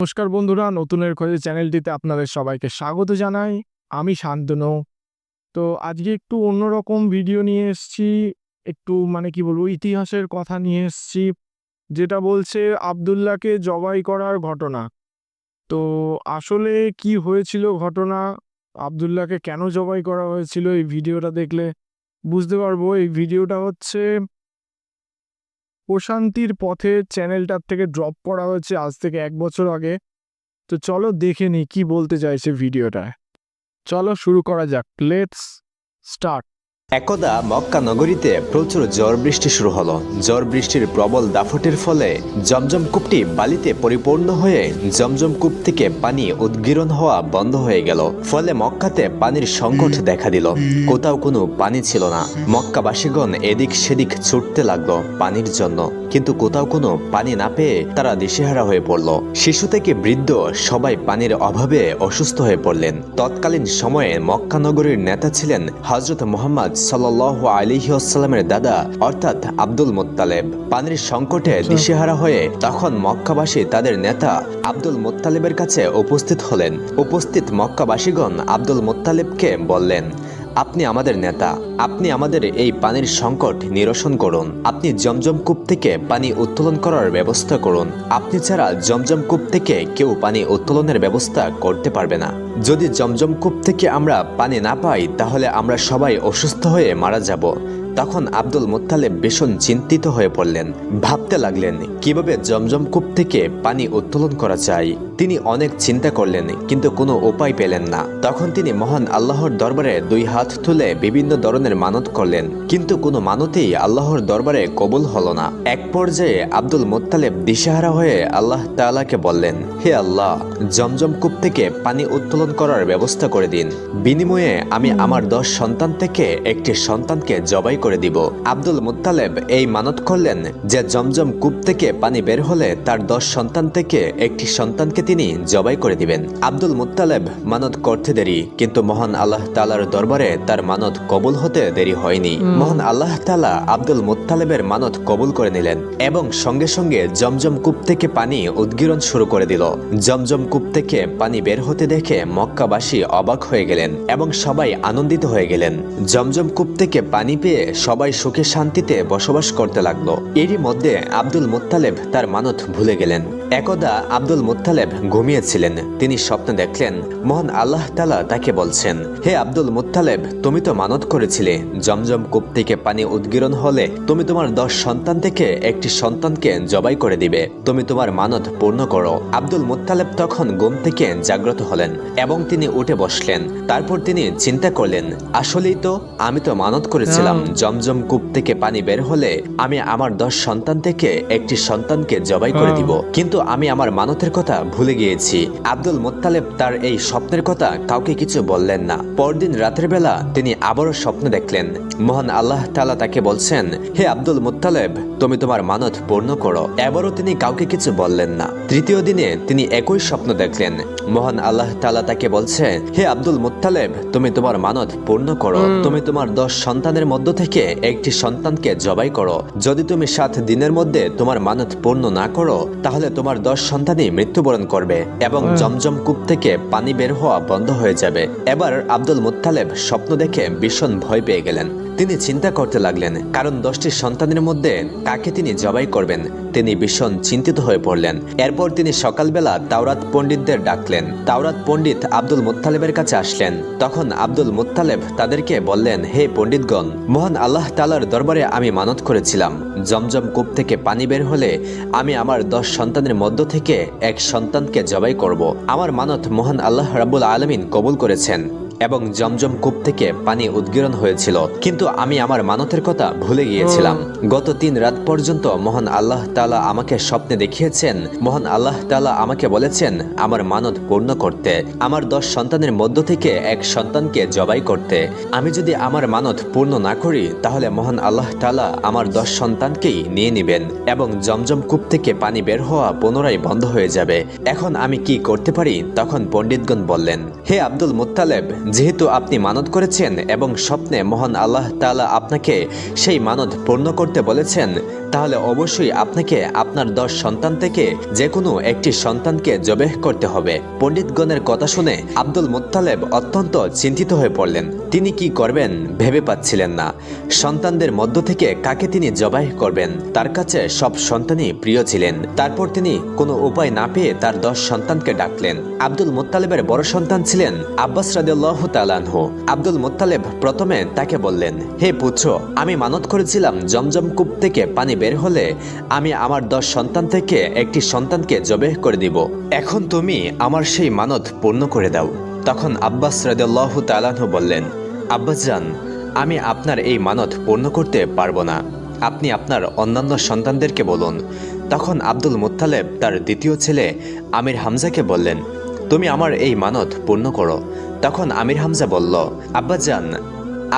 নমস্কার বন্ধুরা, নতুনের খোঁজে চ্যানেলটিতে আপনাদের সবাইকে স্বাগত জানাই। আমি শান্তনু। তো আজকে একটু অন্যরকম ভিডিও নিয়ে এসেছি। একটু কি বলবো, ইতিহাসের কথা নিয়ে এসেছি, যেটা বলছে আব্দুল্লাহকে জবাই করার ঘটনা। তো আসলে কি হয়েছিল ঘটনা, আব্দুল্লাহকে কেন জবাই করা হয়েছিল, এই ভিডিওটা দেখলে বুঝতে পারবো। এই ভিডিওটা হচ্ছে প্রশান্তির পথে চ্যানেলটার থেকে ড্রপ করা হয়েছে আজ থেকে 1 বছর আগে। তো চলো দেখে নিই কি বলতে চাইছে ভিডিওটায়। চলো শুরু করা যাক, লেটস স্টার্ট। একদা মক্কা নগরীতে প্রচুর ঝড় বৃষ্টি শুরু হলো। ঝড় বৃষ্টির প্রবল দাফটের ফলে জমজম কূপটি বালিতে পরিপূর্ণ হয়ে জমজম কূপ থেকে পানি উদ্গীরণ হওয়া বন্ধ হয়ে গেল। ফলে মক্কাতে পানির সংকট দেখা দিল। কোথাও কোনো পানি ছিল না। মক্কাবাসীগণ এদিক সেদিক ছুটতে লাগলো পানির জন্য, কিন্তু কোথাও কোনো পানি না পেয়ে তারা দিশেহারা হয়ে পড়ল। শিশু থেকে বৃদ্ধ সবাই পানির অভাবে অসুস্থ হয়ে পড়লেন। তৎকালীন সময়ে মক্কা নগরীর নেতা ছিলেন হযরত মুহাম্মদ সাল্লাল্লাহু আলাইহি ওয়াসাল্লামের দাদা অর্থাৎ আব্দুল মুত্তালিব। পানির সংকটে দিশেহারা হয়ে তখন মক্কাবাসী তাদের নেতা আব্দুল মুত্তালিবের কাছে উপস্থিত হলেন। উপস্থিত মক্কাবাসীগণ আব্দুল মুত্তালিবকে বললেন, আপনি আমাদের নেতা, আপনি আমাদের এই পানির সংকট নিরসন করুন। আপনি জমজম কূপ থেকে পানি উত্তোলন করার ব্যবস্থা করুন। আপনি ছাড়া জমজম কূপ থেকে কেউ পানি উত্তোলনের ব্যবস্থা করতে পারবে না। যদি জমজম কূপ থেকে আমরা পানি না পাই তাহলে আমরা সবাই অসুস্থ হয়ে মারা যাব। তখন আব্দুল মুত্তালিব ভীষণ চিন্তিত হয়ে পড়লেন। ভাবতে লাগলেন কিভাবে জমজম কূপ থেকে পানি উত্তোলন করা যায়। তিনি অনেক চিন্তা করলেন, কিন্তু কোনো উপায় পেলেন না। তখন তিনি মহান আল্লাহর দরবারে 2 হাত তুলে বিভিন্ন ধরনের মানত করলেন, কিন্তু কোনো মানতেই আল্লাহর দরবারে কবুল হলো না। এক পর্যায়ে আব্দুল মুত্তালিব দিশেহারা হয়ে আল্লাহ তাআলাকে বললেন, হে আল্লাহ, জমজম কূপ থেকে পানি উত্তোলন করার ব্যবস্থা করে দিন। বিনিময়ে আমি আমার 10 সন্তান থেকে একটি সন্তানকে জবাই করে দিব। আব্দুল মুত্তালিব এই মানত করলেন যে জমজম কূপ থেকে পানি বের হলে তার 10 সন্তান থেকে একটি সন্তানকে তিনি জবাই করে দিবেন। আব্দুল মুত্তালিব মানত করতে দেরি, কিন্তু মহান আল্লাহ তাআলার দরবারে তার মানত কবুল হতে দেরি হয়নি। মহান আল্লাহ তাআলা আব্দুল মুত্তালিবের মানত কবুল করে নিলেন এবং সঙ্গে সঙ্গে জমজম কূপ থেকে পানি উদ্গীরণ শুরু করে দিল। জমজম কূপ থেকে পানি বের হতে দেখে মক্কাবাসী অবাক হয়ে গেলেন এবং সবাই আনন্দিত হয়ে গেলেন। জমজম কূপ থেকে পানি পেয়ে সবাই সুখে শান্তিতে বসবাস করতে লাগলো। এরই মধ্যে আব্দুল মুত্তালিব তার মানত ভুলে গেলেন। একদা আব্দুল মুত্তালিব ঘুমিয়েছিলেন। তিনি স্বপ্নে দেখলেন মহান আল্লাহ তাআলা তাকে বলছেন, হে আব্দুল মুত্তালিব, তুমি তো মানত করেছিলে জমজম কূপ থেকে পানি উদ্গীরণ হলে তুমি তোমার 10 সন্তান থেকে একটি সন্তানকে জবাই করে দিবে। তুমি তোমার মানত পূর্ণ করো। আব্দুল মুত্তালিব তখন ঘুম থেকে জাগ্রত হলেন এবং তিনি উঠে বসলেন। তারপর তিনি চিন্তা করলেন, আসলেই তো আমি তো মানত করেছিলাম জমজম কূপ থেকে পানি বের হলে আমি আমার 10 সন্তান থেকে একটি সন্তানকে জবাই করে দিব, কিন্তু আমি আমার মানতের কথা ভুলে গিয়েছি। আব্দুল মুত্তালিব তার এই স্বপ্নের কথা কাউকে কিছু বললেন না। পরদিন রাতের বেলা তিনি আবারও স্বপ্ন দেখলেন। মহান আল্লাহ তাআলা তাকে বলছেন, হে আব্দুল মুত্তালিব, তুমি তোমার মানত পূর্ণ করো। এবারও তিনি কাউকে কিছু বললেন না। তৃতীয় দিনে তিনি একই স্বপ্ন দেখলেন। মহান আল্লাহ তাআলা তাকে বলছে, হে আব্দুল মুত্তালিব, তুমি তোমার মানত পূর্ণ করো। তুমি তোমার 10 সন্তানের মধ্য থেকে একটি সন্তানকে জবাই করো। যদি তুমি 7 দিনের মধ্যে তোমার মানত পূর্ণ না করো তাহলে তোমার 10 সন্তানই মৃত্যুবরণ করবে এবং জমজম কূপ থেকে পানি বের হওয়া বন্ধ হয়ে যাবে। এবার আব্দুল মুত্তালিব স্বপ্ন দেখে ভীষণ ভয় পেয়ে গেলেন। তিনি চিন্তা করতে লাগলেন, কারণ 10টি সন্তানের মধ্যে কাকে তিনি জবাই করবেন। তিনি ভীষণ চিন্তিত হয়ে পড়লেন। এরপর তিনি সকালবেলা তাওরাত পণ্ডিতদের ডাকলেন। তাওরাত পণ্ডিত আব্দুল মুত্তালিবের কাছে আসলেন। তখন আব্দুল মুত্তালিব তাদেরকে বললেন, হে পণ্ডিতগণ, মহান আল্লাহ তাআলার দরবারে আমি মানত করেছিলাম জমজম কূপ থেকে পানি বের হলে আমি আমার 10 সন্তানের মধ্য থেকে এক সন্তানকে জবাই করব। আমার মানত মহান আল্লাহ রাব্বুল আলামিন কবুল করেছেন এবং জমজম কূপ থেকে পানি উদ্গীরণ হয়েছিল, কিন্তু আমি আমার মানতের কথা ভুলে গিয়েছিলাম। গত 3 রাত পর্যন্ত মহান আল্লাহ তাআলা আমাকে স্বপ্নে দেখিয়েছেন। মহান আল্লাহ তাআলা আমাকে বলেছেন আমার মানত পূর্ণ করতে, আমার 10 সন্তানের মধ্য থেকে এক সন্তানকে জবাই করতে। আমি যদি আমার মানত পূর্ণ না করি তাহলে মহান আল্লাহ তাআলা আমার 10 সন্তানকেই নিয়ে নেবেন এবং জমজম কূপ থেকে পানি বের হওয়া পুনরায় বন্ধ হয়ে যাবে। এখন আমি কি করতে পারি? তখন পণ্ডিতগণ বললেন, হে আব্দুল মুত্তালিব, যেহেতু আপনি মানত করেছেন এবং স্বপ্নে মহান আল্লাহ তাআলা আপনাকে সেই মানত পূর্ণ করতে বলেছেন, তাহলে অবশ্যই আপনাকে আপনার 10 সন্তান থেকে যে কোনো একটি সন্তানকে জবেহ করতে হবে। পণ্ডিতগণের কথা শুনে আব্দুল মুত্তালেব অত্যন্ত চিন্তিত হয়ে পড়লেন। তিনি কি করবেন ভেবে পাচ্ছিলেন না। সন্তানদের মধ্য থেকে কাকে তিনি জবাই করবেন? তার কাছে সব সন্তানই প্রিয় ছিলেন। তারপর তিনি কোনো উপায় না পেয়ে তার 10 সন্তানকে ডাকলেন। আব্দুল মুত্তালেবের বড় সন্তান ছিলেন আব্বাস রাদিয়াল্লাহু তাআলা আনহু। আব্দুল মুত্তালেব প্রথমে তাকে বললেন, হে পুত্র, আমি মানত করেছিলাম জমজম কূপ থেকে পানি বের হলে আমি আমার 10 সন্তান থেকে একটি সন্তানকে জবেহ করে দিব। এখন তুমি আমার সেই মানত পূর্ণ করে দাও। তখন আব্বাস রাদিয়াল্লাহু তাআলা আনহু বললেন, আব্বাজান, আমি আপনার এই মানত পূর্ণ করতে পারবো না। আপনি আপনার অন্যান্য সন্তানদেরকে বলুন। তখন আব্দুল মুত্তালেব তার দ্বিতীয় ছেলে আমির হামজাকে বললেন, তুমি আমার এই মানত পূর্ণ করো। তখন আমির হামজা বলল, আব্বাজান,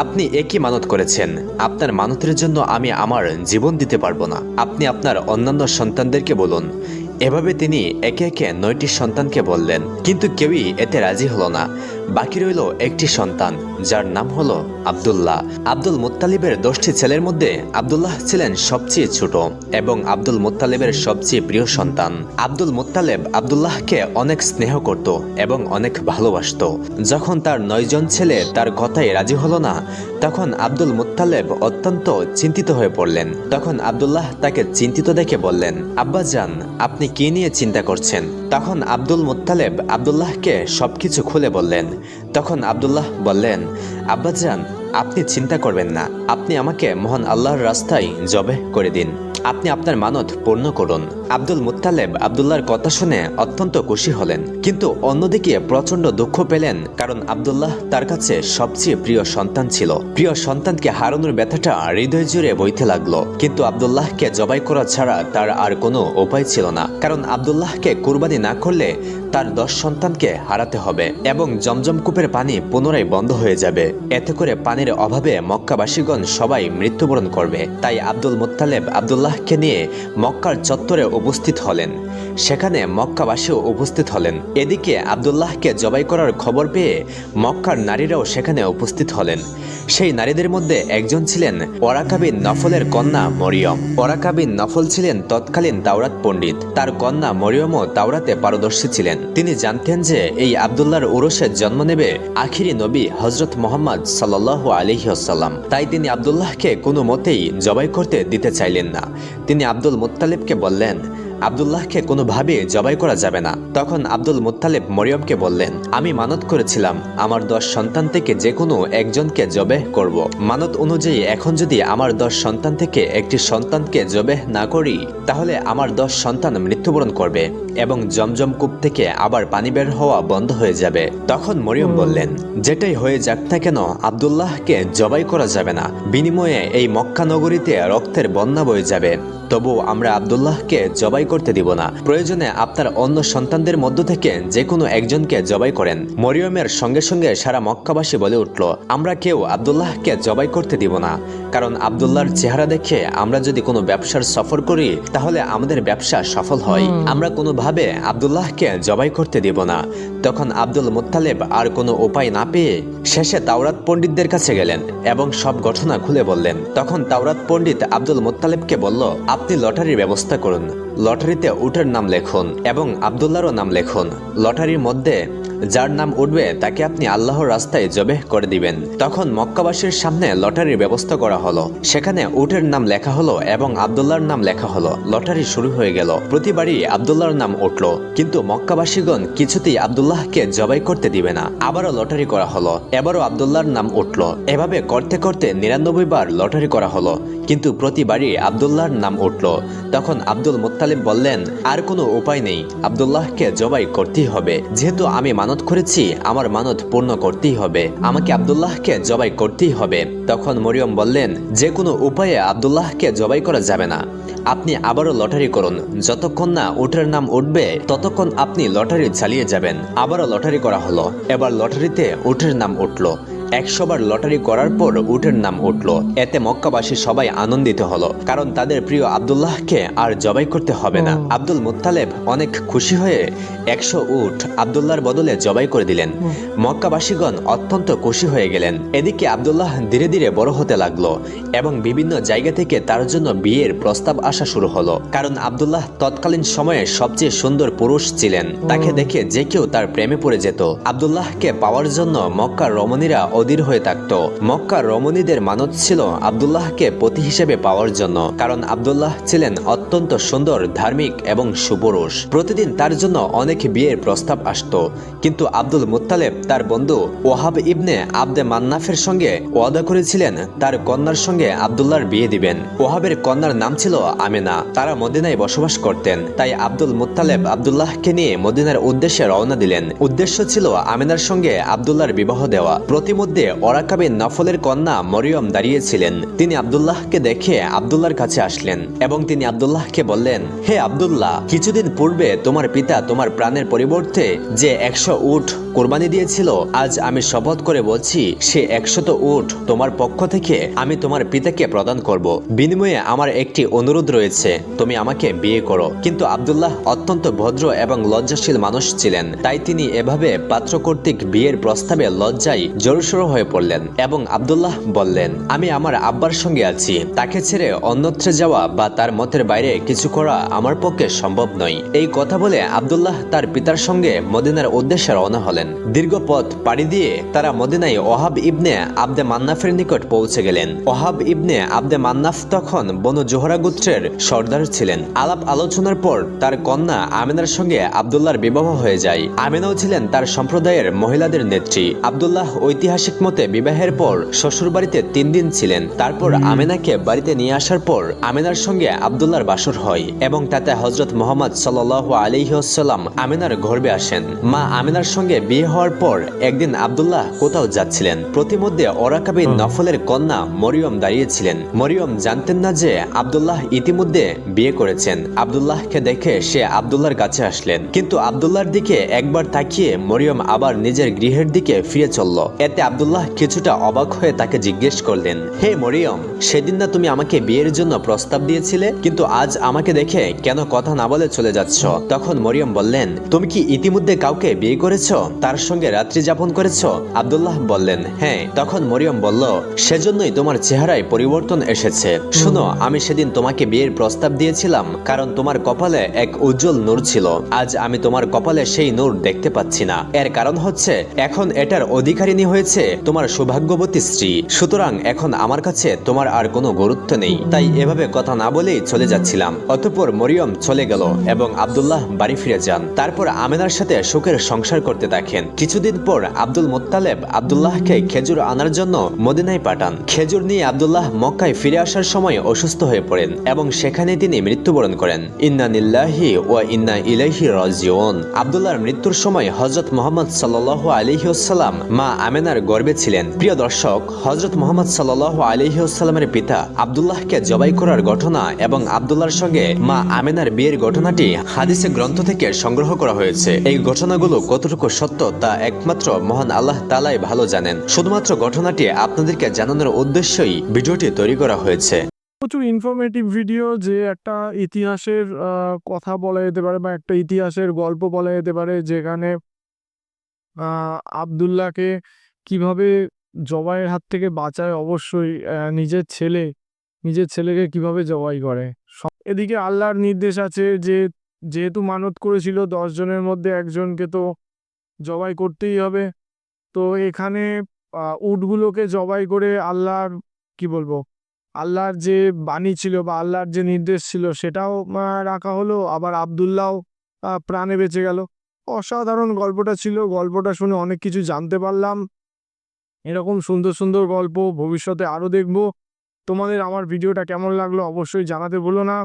আপনি একই মানত করেছেন। আপনার মানতের জন্য আমি আমার জীবন দিতে পারবো না। আপনি আপনার অন্যান্য সন্তানদেরকে বলুন। এভাবে তিনি একে একে 9টি সন্তানকে বললেন, কিন্তু কেউই এতে রাজি হলো না। বাকি রইল একটি সন্তান, যার নাম হলো আব্দুল্লাহ। আব্দুল মুত্তালিবের 10টি ছেলের মধ্যে আব্দুল্লাহ ছিলেন সবচেয়ে ছোট এবং আব্দুল মুত্তালিবের সবচেয়ে প্রিয় সন্তান। আব্দুল মুত্তালেব আব্দুল্লাহকে অনেক স্নেহ করত এবং অনেক ভালোবাসত। যখন তার 9 জন ছেলে তার কথায় রাজি হলো না, তখন আব্দুল মুত্তালেব অত্যন্ত চিন্তিত হয়ে পড়লেন। তখন আব্দুল্লাহ তাকে চিন্তিত দেখে বললেন, আব্বাজান, আপনি কি নিয়ে চিন্তা করছেন? তখন আব্দুল মুত্তালেব আব্দুল্লাহকে সবকিছু খুলে বললেন। তখন আব্দুল্লাহ বললেন, আব্বাজান, আপনি চিন্তা করবেন না। আপনি আমাকে মহান আল্লাহর রাস্তায় জবেহ করে দিন। আপনি আপনার মানত পূর্ণ করুন। আব্দুল মুত্তালেব আব্দুল্লাহর কথা শুনে অত্যন্ত খুশি হলেন, কিন্তু অন্যদিকে প্রচন্ড দুঃখ পেলেন, কারণ আব্দুল্লাহ তার কাছে সবচেয়ে প্রিয় সন্তান ছিল। প্রিয় সন্তানকে হারানোর ব্যথাটা হৃদয় জুড়ে বইতে লাগলো। কিন্তু আব্দুল্লাহকে জবাই করা ছাড়া তার আর কোনো উপায় ছিল না, কারণ আব্দুল্লাহকে কুরবানি না করলে তার 10 সন্তানকে হারাতে হবে এবং জমজম কূপের পানি পুনরায় বন্ধ হয়ে যাবে। এতে করে পানির অভাবে মক্কাবাসীগণ সবাই মৃত্যুবরণ করবে। তাই আব্দুল মুত্তালেব আব্দুল্লাহকে নিয়ে মক্কার চত্বরে উপস্থিত হলেন। সেখানে মক্কাবাসীও উপস্থিত হলেন। এদিকে আব্দুল্লাহকে জবাই করার খবর পেয়ে মক্কার নারীরাও সেখানে উপস্থিত হলেন। সেই নারীদের মধ্যে একজন ছিলেন ওরাকা বিন নফলের কন্যা মরিয়ম। ওরাকা বিন নফল ছিলেন তৎকালীন তাওরাত পণ্ডিত। তার কন্যা মরিয়মও তাওরাতে পারদর্শী ছিলেন। তিনি জানতেন যে এই আব্দুল্লাহর উরসে জন্ম নেবে আখিরি নবী হযরত মুহাম্মদ সাল্লাল্লাহু আলাইহি ওয়াসাল্লাম। তাই তিনি আব্দুল্লাহকে কোনো মতেই জবাই করতে দিতে চাইলেন না। তিনি আব্দুল মুত্তালিবকে বললেন, আব্দুল্লাহকে কোনোভাবে জবাই করা যাবে না। তখন আব্দুল মুত্তালিব মরিয়মকে বললেন, আমি মানত করেছিলাম আমার 10 সন্তান থেকে যে কোনো একজনকে জবেহ করব। মানত অনুযায়ী এখন যদি আমার 10 সন্তান থেকে একটি সন্তানকে জবেহ না করি, তাহলে আমার 10 সন্তান মৃত্যুবরণ করবে এবং জমজম কূপ থেকে আবার পানি বের হওয়া বন্ধ হয়ে যাবে। তখন মরিয়ম বললেন, যেটাই হয়ে যাক না কেন, আব্দুল্লাহকে জবাই করা যাবে না। বিনিময়ে এই মক্কা নগরীতে রক্তের বন্যা বয়ে যাবে। তবু আমরা আব্দুল্লাহকে জবাই করতে দিব না। প্রয়োজনে আপনার অন্য সন্তানদের মধ্য থেকে যে কোনো একজনকে জবাই করেন। মরিয়মের সঙ্গে সঙ্গে সারা মক্কাবাসী বলে উঠল, আমরা কেউ আব্দুল্লাহকে জবাই করতে দিব না, কারণ আব্দুল্লাহর চেহারা দেখে আমরা যদি কোনো ব্যবসার সফর করি তাহলে আমাদের ব্যবসা সফল হয়। আমরা কোনোভাবে আব্দুল্লাহকে জবাই করতে দিব না। তখন আব্দুল মুত্তালিব আর কোনো উপায় না পেয়ে শেষে তাওরাত পণ্ডিতদের কাছে গেলেন এবং সব ঘটনা খুলে বললেন। তখন তাওরাত পণ্ডিত আব্দুল মুত্তালিবকে বলল, আপনি লটারির ব্যবস্থা করুন। লটারিতে উটের নাম লেখুন এবং আব্দুল্লাহরও নাম লেখুন। লটারির মধ্যে যার নাম উঠবে তাকে আপনি আল্লাহর রাস্তায় জবেহ করে দিবেন। তখন মক্কাবাসীর সামনে লটারির ব্যবস্থা করা হলো। সেখানে উটের নাম লেখা হলো এবং আব্দুল্লাহর নাম লেখা হলো। লটারি শুরু হয়ে গেল। প্রতিবারই আব্দুল্লাহর নাম উঠল, কিন্তু মক্কাবাসীগণ কিছুতেই আব্দুল্লাহকে জবাই করতে দিবে না। আবারও লটারি করা হলো, এবারও আব্দুল্লাহর নাম উঠল। এভাবে করতে করতে 99 বার লটারি করা হলো, কিন্তু প্রতিবারই আব্দুল্লাহর নাম উঠল। তখন আব্দুল মুত্তালিব বললেন, আর কোনো উপায় নেই, আব্দুল্লাহকে জবাই করতেই হবে। যেহেতু আমি মানত করেছি, আমার মানত পূর্ণ করতেই হবে। আমাকে আব্দুল্লাহকে জবাই করতেই হবে। তখন মরিয়ম বললেন, যে কোনো উপায়ে আব্দুল্লাহকে জবাই করা যাবে না। আপনি আবারও লটারি করুন। যতক্ষণ না উটের নাম উঠবে ততক্ষণ আপনি লটারি চালিয়ে যাবেন। আবারও লটারি করা হলো। এবার লটারিতে উটের নাম উঠল। 100 বার লটারি করার পর উটের নাম উঠল। এতে মক্কাবাসী সবাই আনন্দিত হলো, কারণ তাদের প্রিয় আব্দুল্লাহকে আর জবাই করতে হবে না। আব্দুল মুত্তালেব অনেক খুশি হয়ে 100 উট আব্দুল্লাহর বদলে জবাই করে দিলেন। মক্কাবাসীগণ অত্যন্ত খুশি হয়ে গেলেন। এদিকে আব্দুল্লাহ ধীরে ধীরে বড় হতে লাগলো এবং বিভিন্ন জায়গা থেকে তার জন্য বিয়ের প্রস্তাব আসা শুরু হলো, কারণ আব্দুল্লাহ তৎকালীন সময়ে সবচেয়ে সুন্দর পুরুষ ছিলেন। তাকে দেখে যে কেউ তার প্রেমে পড়ে যেত। আব্দুল্লাহকে পাওয়ার জন্য মক্কার রমণীরা অধীর হয়ে থাকত। মক্কার রমণীদের মানত ছিল আব্দুল্লাহকে পতি হিসেবে পাওয়ার জন্য, কারণ আব্দুল্লাহ ছিলেন অত্যন্ত সুন্দর, ধার্মিক এবং সুপুরুষ। প্রতিদিন তার জন্য অনেক বিয়ের প্রস্তাব আসতো, কিন্তু আব্দুল মুত্তালেব তার বন্ধু ওহাব ইবনে আবদে মান্নাফের সঙ্গে ওয়াদা করেছিলেন তার কন্যার সঙ্গে আব্দুল্লাহর বিয়ে দিবেন। ওহাবের কন্যার নাম ছিল আমেনা। তারা মদিনায় বসবাস করতেন। তাই আব্দুল মুত্তালেব আব্দুল্লাহকে নিয়ে মদিনার উদ্দেশ্যে রওনা দিলেন। উদ্দেশ্য ছিল আমেনার সঙ্গে আব্দুল্লাহর বিবাহ দেওয়া। প্রতিমধ্যে ওরাকা বিন নফলের কন্যা মরিয়ম দাঁড়িয়েছিলেন। তিনি আব্দুল্লাহকে দেখে আব্দুল্লাহর কাছে আসলেন এবং তিনি আব্দুল্লাহকে বললেন, হে আব্দুল্লাহ, কিছুদিন পূর্বে তোমার পিতা তোমার প্রাণের পরিবর্তে যে 100 উট কোরবানি দিয়েছিল, আজ আমি শপথ করে বলছি সে 100 উট তোমার পক্ষ থেকে আমি তোমার পিতাকে প্রদান করব। বিনিময়ে আমার একটি অনুরোধ রয়েছে, তুমি আমাকে বিয়ে করো। কিন্তু আব্দুল্লাহ অত্যন্ত ভদ্র এবং লজ্জাশীল মানুষ ছিলেন। তাই তিনি এভাবে পাত্র কর্তৃক বিয়ের প্রস্তাবে লজ্জায় জড়সড় হয়ে পড়লেন এবং আব্দুল্লাহ বললেন, আমি আমার আব্বার সঙ্গে আছি, তাকে ছেড়ে অন্যত্রে যাওয়া বা তার মতের বাইরে কিছু করা আমার পক্ষে সম্ভব নয়। এই কথা বলে আব্দুল্লাহ তার পিতার সঙ্গে মদিনার উদ্দেশ্যে রওনা হলেন। দীর্ঘ পথ পাড়ি দিয়ে তারা মদিনায় ওহাব ইবনে আবদে মান্নাফের নিকট পৌঁছে গেলেন। ওহাব ইবনে আবদে মান্নাফ তখন বনু জোহরা গোত্রের সর্দার ছিলেন। আলাপ আলোচনার পর তার কন্যা আমেনার সঙ্গে আব্দুল্লাহর বিবাহ হয়ে যায়। আমেনাও ছিলেন তার সম্প্রদায়ের মহিলাদের নেত্রী। আব্দুল্লাহ ঐতিহাসিক মতে বিবাহের পর শ্বশুর বাড়িতে 3 দিন ছিলেন। তারপর আমেনাকে বাড়িতে নিয়ে আসার পর আমেনার সঙ্গে আব্দুল্লাহর বাসর হয় এবং তাতে হযরত মুহাম্মদ সাল্লাল্লাহু আলাইহি ওয়াসাল্লাম আমেনার গর্ভে আসেন। মা আমেনার সঙ্গে বিয়ে হওয়ার পর একদিন আব্দুল্লাহ কোথাও যাচ্ছিলেন। প্রতিমধ্যে ওরাকা বিন নফলের কন্যা মরিয়ম দাঁড়িয়েছিলেন। মরিয়ম জানতেন না যে আব্দুল্লাহ ইতিমধ্যে বিয়ে করেছেন। আব্দুল্লাহকে দেখে সে আব্দুল্লাহর কাছে আসলেন, কিন্তু আব্দুল্লাহর দিকে একবার তাকিয়ে মরিয়ম আবার নিজের গৃহের দিকে ফিরে চলল। এতে আব্দুল্লাহ কিছুটা অবাক হয়ে তাকে জিজ্ঞেস করলেন, হে মরিয়ম, সেদিন না তুমি আমাকে বিয়ের জন্য প্রস্তাব দিয়েছিলে, কিন্তু আজ আমাকে দেখে কেন কথা না বলে চলে যাচ্ছ? তখন মরিয়ম বললেন, তুমি কি ইতিমধ্যে কাউকে বিয়ে করেছো, তার সঙ্গে রাত্রি যাপন করেছো? আব্দুল্লাহ বললেন, হ্যাঁ। তখন মরিয়ম বলল, সেজন্যই তোমার চেহারায় পরিবর্তন এসেছে। শোনো, আমি সেদিন তোমাকে বিয়ের প্রস্তাব দিয়েছিলাম কারণ তোমার কপালে এক উজ্জ্বল নূর ছিল। আজ আমি তোমার কপালে সেই নূর দেখতে পাচ্ছি না। এর কারণ হচ্ছে এখন এটার অধিকারিণী হয়েছে তোমার সৌভাগ্যবতী স্ত্রী। সুতরাং এখন আমার কাছে তোমার আর কোনো গুরুত্ব নেই। তাই এভাবে কথা না বলেই চলে যাচ্ছিলাম। অতঃপর মরিয়ম চলে গেল এবং আব্দুল্লাহ বাড়ি ফিরে যান। তারপর আমেনার সাথে সুখের সংসার করতে থাকেন। কিছুদিন পর আব্দুল মুত্তালেব আব্দুল্লাহকে খেজুর আনার জন্য মদিনায় পাঠান। খেজুর নিয়ে আব্দুল্লাহ মক্কায় ফিরে আসার সময় অসুস্থ হয়ে পড়েন এবং সেখানে তিনি মৃত্যুবরণ করেন। ইন্না লিল্লাহি ওয়া ইন্না ইলাইহি রাজিউন। আব্দুল্লাহর মৃত্যুর সময় হযরত মুহাম্মদ সাল্লাল্লাহু আলাইহি ওয়াসাল্লাম মা আমেনার গর্ভে ছিলেন। প্রিয় দর্শক, হযরত মুহাম্মদ সাল্লাল্লাহু আলাইহি ওয়াসাল্লামের পিতা আব্দুল্লাহকে জবাই করার ঘটনা এবং আব্দুল্লাহর সঙ্গে মা আমেনার বিয়ের ঘটনাটি হাদিসে গ্রন্থ থেকে সংগ্রহ করা হয়েছে। এই ঘটনাগুলো কতটুকু সত্য তা একমাত্র মহান আল্লাহ তাআলাই ভালো জানেন। শুধুমাত্র ঘটনাটি আপনাদেরকে জানানোর উদ্দেশ্যেই ভিডিওটি তৈরি করা হয়েছে। প্রচুর ইনফরমেটিভ ভিডিও, যে একটা ইতিহাসের কথা বলা যেতে পারে বা একটা ইতিহাসের গল্প বলা যেতে পারে, যেখানে আব্দুল্লাহকে কিভাবে জবাইয়ের হাত থেকে বাঁচায়। অবশ্যই নিজের ছেলেকে কিভাবে জবাই করে। এদিকে আল্লাহর নির্দেশ আছে যে যেহেতু মানত করেছিল 10 জনের মধ্যে একজনকে তো জবাই করতেই হবে। তো এখানে উটগুলোকে জবাই করে আল্লাহর কি বলবো আল্লাহর যে বাণী ছিল বা আল্লাহর যে নির্দেশ ছিল সেটাও রাখা হলো। আবার আব্দুল্লাহও প্রাণে বেঁচে গেল। অসাধারণ গল্পটা ছিল। গল্পটা শুনে অনেক কিছু জানতে পারলাম। এরকম সুন্দর সুন্দর গল্প ভবিষ্যতে আরও দেখব। তোমাদের আমার ভিডিওটা কেমন লাগলো অবশ্যই জানাতে ভুলো না।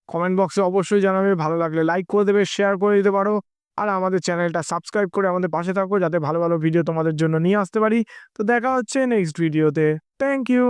কমেন্ট বক্সে অবশ্যই জানাবে। ভালো লাগলে লাইক করে দেবে, শেয়ার করে দিতে পারো। আর আমাদের চ্যানেলটা সাবস্ক্রাইব করে আমাদের পাশে থাকো, যাতে ভালো ভালো ভিডিও তোমাদের জন্য নিয়ে আসতে পারি। তো দেখা হচ্ছে নেক্সট ভিডিওতে। Thank you.